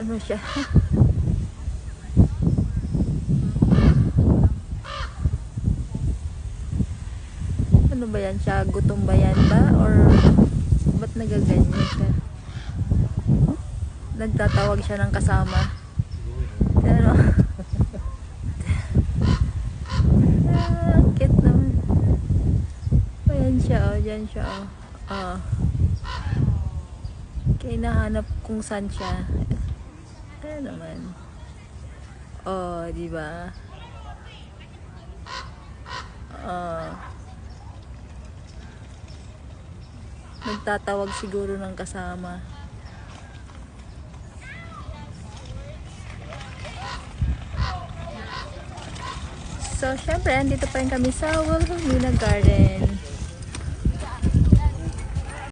ano siya. Ano ba yan siya? Gutom ba yan ba? Or ba't nagaganyan siya? Nagtatawag siya ng kasama. Pero cute naman. Ayan siya, oh. Diyan siya, oh. Oh. Kaya nahanap kung saan siya. Ayan naman. Oh, diba? Oh. Nagtatawag siguro ng kasama. So, syempre, andito pa rin kami sa Wilhelmina Garden.